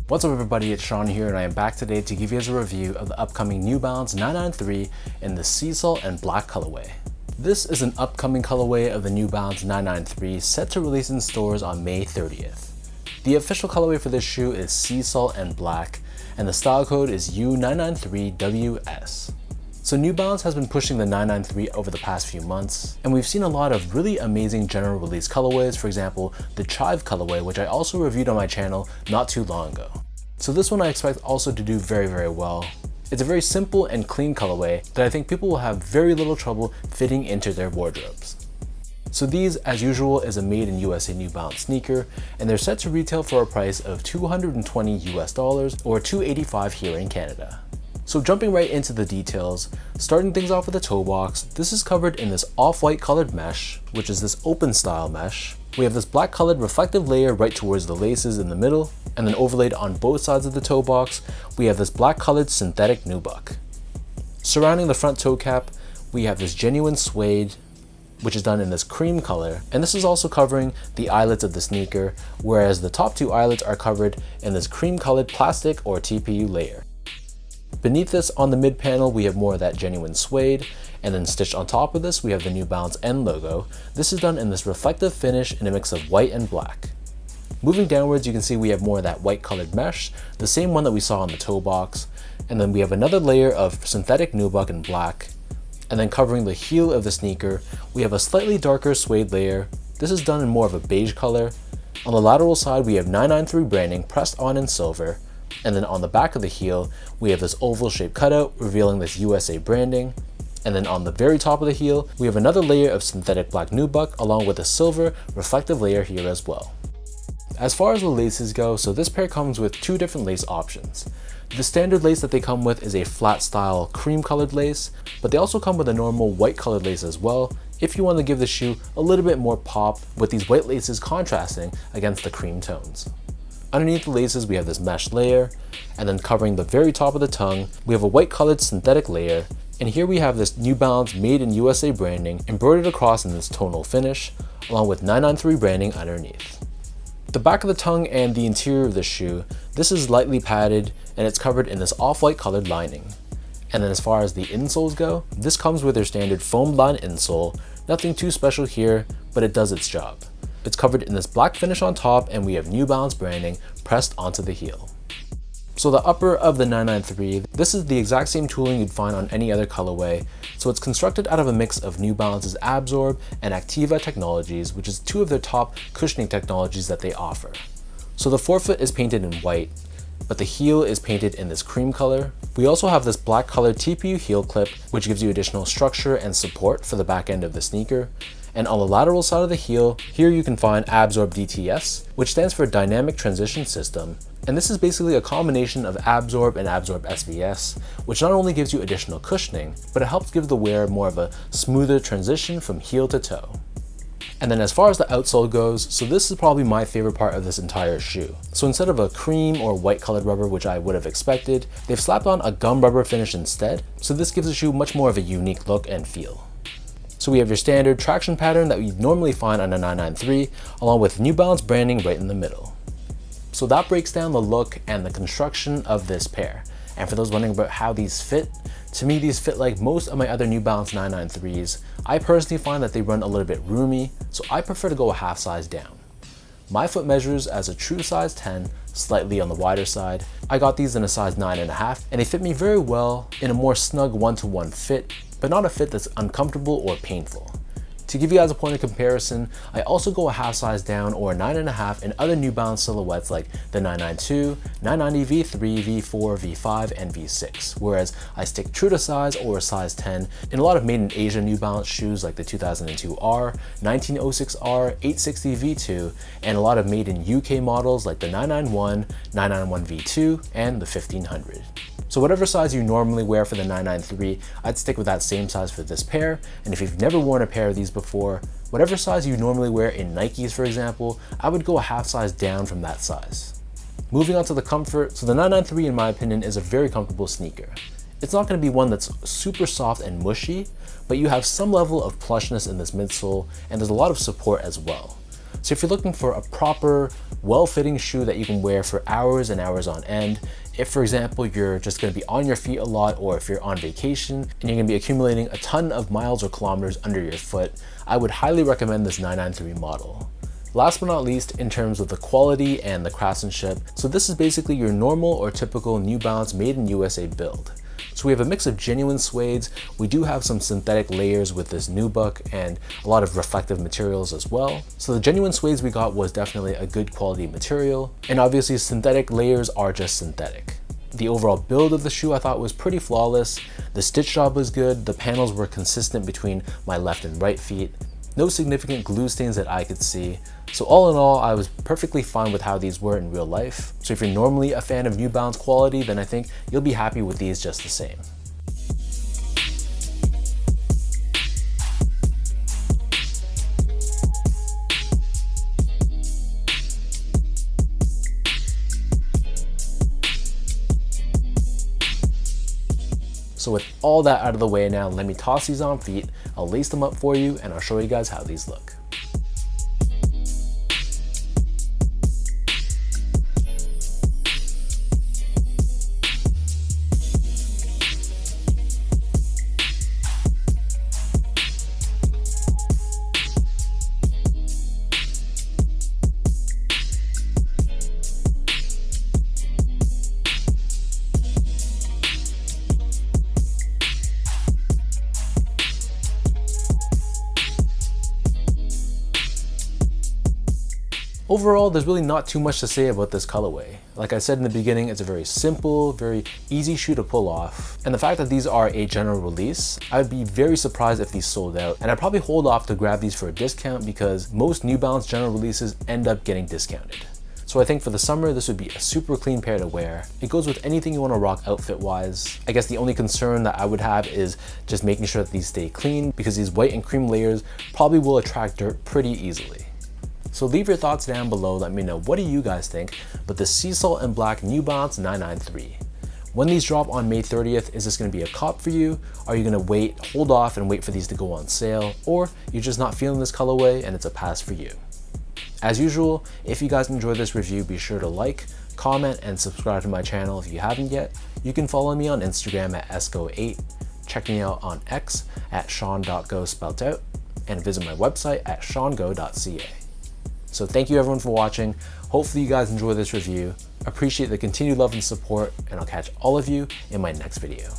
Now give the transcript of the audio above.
What's up everybody, it's Sean here and I am back today to give you guys a review of the upcoming New Balance 993 in the sea salt and black colorway. This is an upcoming colorway of the New Balance 993 set to release in stores on May 30th. The official colorway for this shoe is sea salt and black and the style code is U993WS. So New Balance has been pushing the 993 over the past few months, and we've seen a lot of really amazing general release colorways, for example, the Chive colorway, which I also reviewed on my channel not too long ago. So this one I expect also to do very well. It's a very simple and clean colorway that I think people will have very little trouble fitting into their wardrobes. So these, as usual, is a made in USA New Balance sneaker, and they're set to retail for a price of $220 US or $285 here in Canada. So jumping right into the details, starting things off with the toe box, this is covered in this off-white colored mesh, which is this open style mesh. We have this black colored reflective layer right towards the laces in the middle, and then overlaid on both sides of the toe box, we have this black colored synthetic nubuck. Surrounding the front toe cap, we have this genuine suede, which is done in this cream color, and this is also covering the eyelets of the sneaker, whereas the top two eyelets are covered in this cream colored plastic or TPU layer. Beneath this, on the mid panel, we have more of that genuine suede, and then stitched on top of this, we have the New Balance N logo. This is done in this reflective finish in a mix of white and black. Moving downwards, you can see we have more of that white colored mesh, the same one that we saw on the toe box, and then we have another layer of synthetic nubuck in black, and then covering the heel of the sneaker, we have a slightly darker suede layer. This is done in more of a beige color. On the lateral side, we have 993 branding pressed on in silver, and then on the back of the heel, we have this oval shaped cutout revealing this USA branding. And then on the very top of the heel, we have another layer of synthetic black nubuck along with a silver reflective layer here as well. As far as the laces go, so this pair comes with two different lace options. The standard lace that they come with is a flat style cream colored lace, but they also come with a normal white colored lace as well if you want to give the shoe a little bit more pop, with these white laces contrasting against the cream tones. Underneath the laces, we have this mesh layer, and then covering the very top of the tongue, we have a white colored synthetic layer, and here we have this New Balance Made in USA branding embroidered across in this tonal finish, along with 993 branding underneath. The back of the tongue and the interior of the shoe, this is lightly padded, and it's covered in this off-white colored lining. And then as far as the insoles go, this comes with their standard foam lined insole, nothing too special here, but it does its job. It's covered in this black finish on top, and we have New Balance branding pressed onto the heel. So the upper of the 993, this is the exact same tooling you'd find on any other colorway. So it's constructed out of a mix of New Balance's Absorb and Activa technologies, which is two of their top cushioning technologies that they offer. So the forefoot is painted in white, but the heel is painted in this cream color. We also have this black colored TPU heel clip, which gives you additional structure and support for the back end of the sneaker. And on the lateral side of the heel, here you can find Absorb DTS, which stands for Dynamic Transition System. And this is basically a combination of Absorb and Absorb SVS, which not only gives you additional cushioning, but it helps give the wearer more of a smoother transition from heel to toe. And then as far as the outsole goes, so this is probably my favorite part of this entire shoe. So instead of a cream or white colored rubber, which I would have expected, they've slapped on a gum rubber finish instead. So this gives the shoe much more of a unique look and feel. So we have your standard traction pattern that you'd normally find on a 993, along with New Balance branding right in the middle. So that breaks down the look and the construction of this pair. And for those wondering about how these fit, to me these fit like most of my other New Balance 993s. I personally find that they run a little bit roomy, so I prefer to go a half size down. My foot measures as a true size 10, slightly on the wider side. I got these in a size 9.5, and they fit me very well in a more snug one-to-one fit, but not a fit that's uncomfortable or painful. To give you guys a point of comparison, I also go a half size down or a 9.5 in other New Balance silhouettes like the 992, 990 V3, V4, V5, and V6, whereas I stick true to size or a size 10 in a lot of made in Asia New Balance shoes like the 2002R, 1906R, 860 V2, and a lot of made in UK models like the 991, 991 V2, and the 1500. So whatever size you normally wear for the 993, I'd stick with that same size for this pair. And if you've never worn a pair of these before, whatever size you normally wear in Nikes, for example, I would go a half size down from that size. Moving on to the comfort, so the 993 in my opinion is a very comfortable sneaker. It's not going to be one that's super soft and mushy, but you have some level of plushness in this midsole, and there's a lot of support as well. So if you're looking for a proper, well-fitting shoe that you can wear for hours and hours on end, if for example, you're just gonna be on your feet a lot, or if you're on vacation and you're gonna be accumulating a ton of miles or kilometers under your foot, I would highly recommend this 993 model. Last but not least, in terms of the quality and the craftsmanship, so this is basically your normal or typical New Balance made in USA build. So we have a mix of genuine suedes, we do have some synthetic layers with this nubuck and a lot of reflective materials as well. So the genuine suedes we got was definitely a good quality material, and obviously synthetic layers are just synthetic. The overall build of the shoe I thought was pretty flawless. The stitch job was good, the panels were consistent between my left and right feet. No significant glue stains that I could see. So all in all, I was perfectly fine with how these were in real life. So if you're normally a fan of New Balance quality, then I think you'll be happy with these just the same. So with all that out of the way now, let me toss these on feet, I'll lace them up for you, and I'll show you guys how these look. Overall, there's really not too much to say about this colorway. Like I said in the beginning, it's a very simple, very easy shoe to pull off. And the fact that these are a general release, I would be very surprised if these sold out. And I'd probably hold off to grab these for a discount because most New Balance general releases end up getting discounted. So I think for the summer, this would be a super clean pair to wear. It goes with anything you want to rock outfit wise. I guess the only concern that I would have is just making sure that these stay clean, because these white and cream layers probably will attract dirt pretty easily. So leave your thoughts down below, let me know what do you guys think about the sea salt and black New Balance 993. When these drop on May 30th, is this going to be a cop for you? Are you going to wait, hold off and wait for these to go on sale? Or you're just not feeling this colorway and it's a pass for you? As usual, if you guys enjoyed this review, be sure to like, comment, and subscribe to my channel if you haven't yet. You can follow me on Instagram at esco8, check me out on X at sean.go spelt out, and visit my website at seango.ca. So thank you everyone for watching. Hopefully you guys enjoy this review. Appreciate the continued love and support, and I'll catch all of you in my next video.